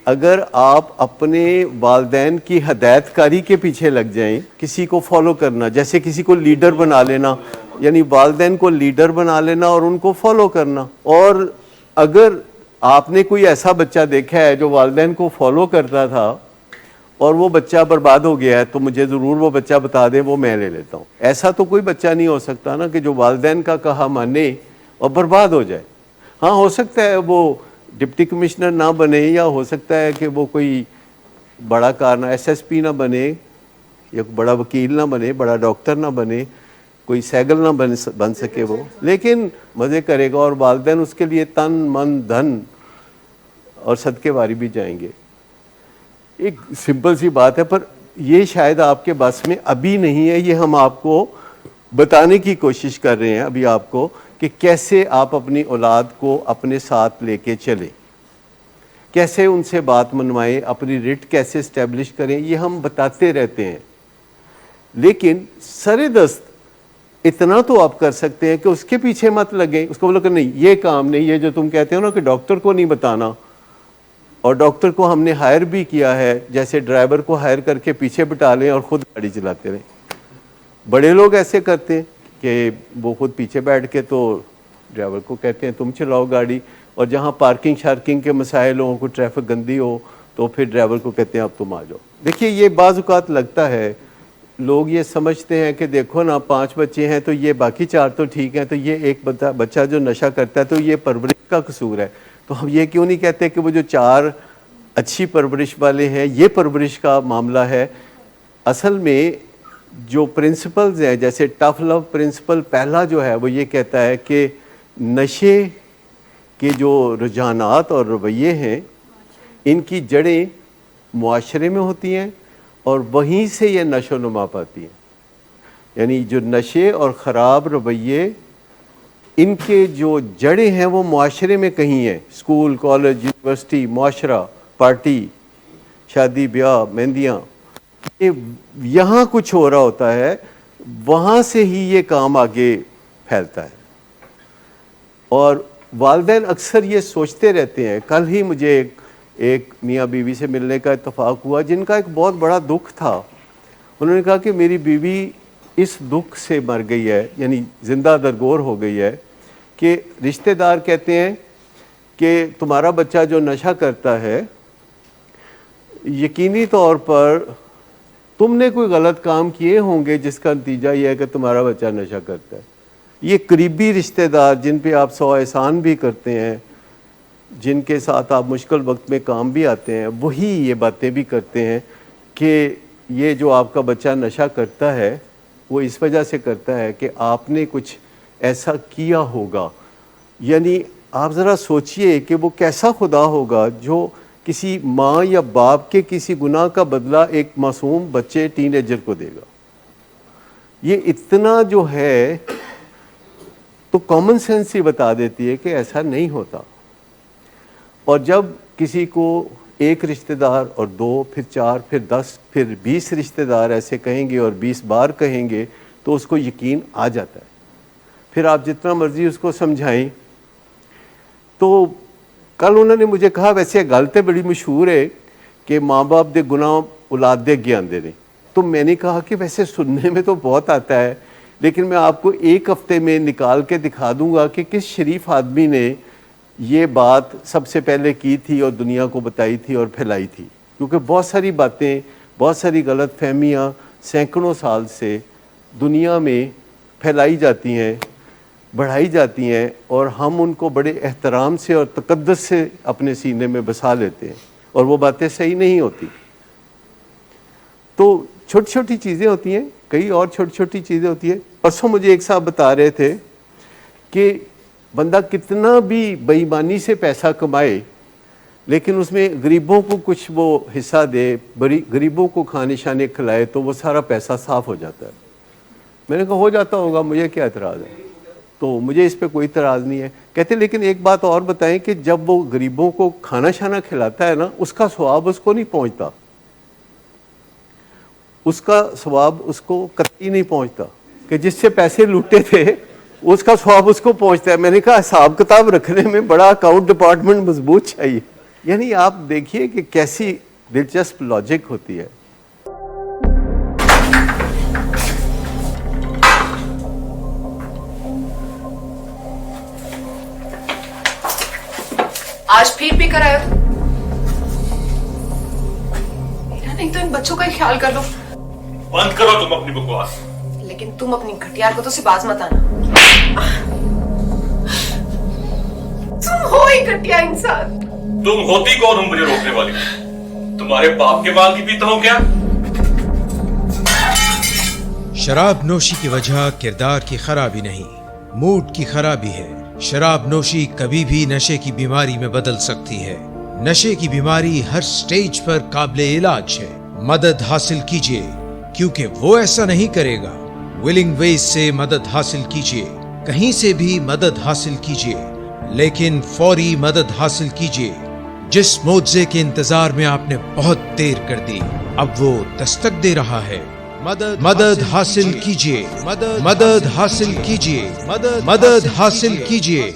اگر آپ اپنے والدین کی ہدایت کاری کے پیچھے لگ جائیں، کسی کو فالو کرنا، جیسے کسی کو لیڈر بنا لینا، یعنی والدین کو لیڈر بنا لینا اور ان کو فالو کرنا، اور اگر آپ نے کوئی ایسا بچہ دیکھا ہے جو والدین کو فالو کرتا تھا اور وہ بچہ برباد ہو گیا ہے، تو مجھے ضرور وہ بچہ بتا دیں، وہ میں لے لیتا ہوں۔ ایسا تو کوئی بچہ نہیں ہو سکتا نا کہ جو والدین کا کہا مانے اور برباد ہو جائے۔ ہاں، ہو سکتا ہے وہ ڈپٹی کمشنر نہ بنے، یا ہو سکتا ہے کہ وہ کوئی بڑا کارنا ایس ایس پی نہ بنے، یا بڑا وکیل نہ بنے، بڑا ڈاکٹر نہ بنے، کوئی سیگل نہ بن سکے وہ، لیکن مزے کرے گا، اور والدین اس کے لیے تن من دھن اور صدقے واری بھی جائیں گے۔ ایک سمپل سی بات ہے، پر یہ شاید آپ کے بس میں ابھی نہیں ہے۔ یہ ہم آپ کو بتانے کی کوشش کر رہے ہیں ابھی آپ کو، کہ کیسے آپ اپنی اولاد کو اپنے ساتھ لے کے چلیں، کیسے ان سے بات منوائیں، اپنی رٹ کیسے اسٹیبلش کریں، یہ ہم بتاتے رہتے ہیں۔ لیکن سر دست اتنا تو آپ کر سکتے ہیں کہ اس کے پیچھے مت لگیں، اس کو بولو کہ نہیں یہ کام نہیں، یہ جو تم کہتے ہو نا کہ ڈاکٹر کو نہیں بتانا، اور ڈاکٹر کو ہم نے ہائر بھی کیا ہے، جیسے ڈرائیور کو ہائر کر کے پیچھے بٹھا لیں اور خود گاڑی چلاتے رہیں۔ بڑے لوگ ایسے کرتے ہیں کہ وہ خود پیچھے بیٹھ کے تو ڈرائیور کو کہتے ہیں تم چلاؤ گاڑی، اور جہاں پارکنگ شارکنگ کے مسائل ہوں، کوئی ٹریفک گندی ہو، تو پھر ڈرائیور کو کہتے ہیں اب تم آ جاؤ۔ دیکھیے، یہ بعض اوقات لگتا ہے لوگ یہ سمجھتے ہیں کہ دیکھو نا 5 بچے ہیں تو یہ باقی 4 تو ٹھیک ہیں، تو یہ ایک بچہ جو نشہ کرتا ہے تو یہ پرورش کا قصور ہے۔ تو ہم یہ کیوں نہیں کہتے کہ وہ جو 4 اچھی پرورش والے ہیں یہ پرورش کا معاملہ ہے؟ اصل میں جو پرنسپلز ہیں، جیسے ٹف لو پرنسپل پہلا جو ہے وہ یہ کہتا ہے کہ نشے کے جو رجحانات اور رویے ہیں ان کی جڑیں معاشرے میں ہوتی ہیں، اور وہیں سے یہ نشو و نما پاتی ہیں۔ یعنی جو نشے اور خراب رویے، ان کے جو جڑیں ہیں وہ معاشرے میں کہیں ہیں، اسکول، کالج، یونیورسٹی، معاشرہ، پارٹی، شادی بیاہ، مہندیاں، یہاں کچھ ہو رہا ہوتا ہے، وہاں سے ہی یہ کام آگے پھیلتا ہے۔ اور والدین اکثر یہ سوچتے رہتے ہیں۔ کل ہی مجھے ایک میاں بیوی سے ملنے کا اتفاق ہوا جن کا ایک بہت بڑا دکھ تھا۔ انہوں نے کہا کہ میری بیوی اس دکھ سے مر گئی ہے، یعنی زندہ درگور ہو گئی ہے، کہ رشتہ دار کہتے ہیں کہ تمہارا بچہ جو نشہ کرتا ہے، یقینی طور پر تم نے کوئی غلط کام کیے ہوں گے جس کا نتیجہ یہ ہے کہ تمہارا بچہ نشہ کرتا ہے۔ یہ قریبی رشتہ دار جن پہ آپ 100 احسان بھی کرتے ہیں، جن کے ساتھ آپ مشکل وقت میں کام بھی آتے ہیں، وہی یہ باتیں بھی کرتے ہیں کہ یہ جو آپ کا بچہ نشہ کرتا ہے وہ اس وجہ سے کرتا ہے کہ آپ نے کچھ ایسا کیا ہوگا۔ یعنی آپ ذرا سوچئے کہ وہ کیسا خدا ہوگا جو کسی ماں یا باپ کے کسی گناہ کا بدلہ ایک معصوم بچے ٹین ایجر کو دے گا۔ یہ اتنا جو ہے تو کامن سینس ہی بتا دیتی ہے کہ ایسا نہیں ہوتا۔ اور جب کسی کو ایک رشتہ دار اور 2، پھر 4، پھر 10، پھر 20 رشتہ دار ایسے کہیں گے اور 20 بار کہیں گے تو اس کو یقین آ جاتا ہے۔ پھر آپ جتنا مرضی اس کو سمجھائیں۔ تو کل انہوں نے مجھے کہا ویسے گل تے بڑی مشہور ہے کہ ماں باپ دے گناہ اولاد دے اگے آندے نے۔ تو میں نے کہا کہ ویسے سننے میں تو بہت آتا ہے، لیکن میں آپ کو ایک ہفتے میں نکال کے دکھا دوں گا کہ کس شریف آدمی نے یہ بات سب سے پہلے کی تھی اور دنیا کو بتائی تھی اور پھیلائی تھی۔ کیونکہ بہت ساری باتیں، بہت ساری غلط فہمیاں سینکڑوں سال سے دنیا میں پھیلائی جاتی ہیں، بڑھائی جاتی ہیں، اور ہم ان کو بڑے احترام سے اور تقدس سے اپنے سینے میں بسا لیتے ہیں، اور وہ باتیں صحیح نہیں ہوتی۔ تو چھوٹی چھوٹی چیزیں ہوتی ہیں، کئی اور چھوٹی چھوٹی چیزیں ہوتی ہیں۔ پرسوں مجھے ایک صاحب بتا رہے تھے کہ بندہ کتنا بھی بے ایمانی سے پیسہ کمائے لیکن اس میں غریبوں کو کچھ وہ حصہ دے، غریبوں کو کھانے شانے کھلائے تو وہ سارا پیسہ صاف ہو جاتا ہے۔ میں نے کہا ہو جاتا ہوگا، مجھے کیا اعتراض ہے؟ تو مجھے اس پہ کوئی اعتراض نہیں ہے۔ کہتے لیکن ایک بات اور بتائیں کہ جب وہ غریبوں کو کھانا شانا کھلاتا ہے نا، اس کا ثواب اس کو نہیں پہنچتا، اس کا ثواب اس کو قطعی نہیں پہنچتا، کہ جس سے پیسے لوٹے تھے اس کا ثواب اس کو پہنچتا ہے۔ میں نے کہا حساب کتاب رکھنے میں بڑا اکاؤنٹ ڈپارٹمنٹ مضبوط چاہیے، یعنی آپ دیکھیے کہ کیسی دلچسپ لاجک ہوتی ہے. آج پھر بھی کرایا میرا نہیں تو ان بچوں کا ہی خیال کر لو. بند کرو تم اپنی بکواس. لیکن تم اپنی گھٹیا کو تو سے باز مت آنا. تم ہو ہی گھٹیا انسان. تم ہوتی کون ہو مجھے روکنے والی؟ تمہارے باپ کے مال کی پیتا ہوں کیا؟ شراب نوشی کی وجہ کردار کی خرابی نہیں، موڈ کی خرابی ہے. شراب نوشی کبھی بھی نشے کی بیماری میں بدل سکتی ہے. نشے کی بیماری ہر سٹیج پر قابل علاج ہے. مدد حاصل کیجیے کیونکہ وہ ایسا نہیں کرے گا. ولنگ ویز سے مدد حاصل کیجیے، کہیں سے بھی مدد حاصل کیجیے، لیکن فوری مدد حاصل کیجیے. جس معجزے کے انتظار میں آپ نے بہت دیر کر دی اب وہ دستک دے رہا ہے. مدد حاصل کیجیے، مدد حاصل کیجیے، مدد حاصل کیجیے.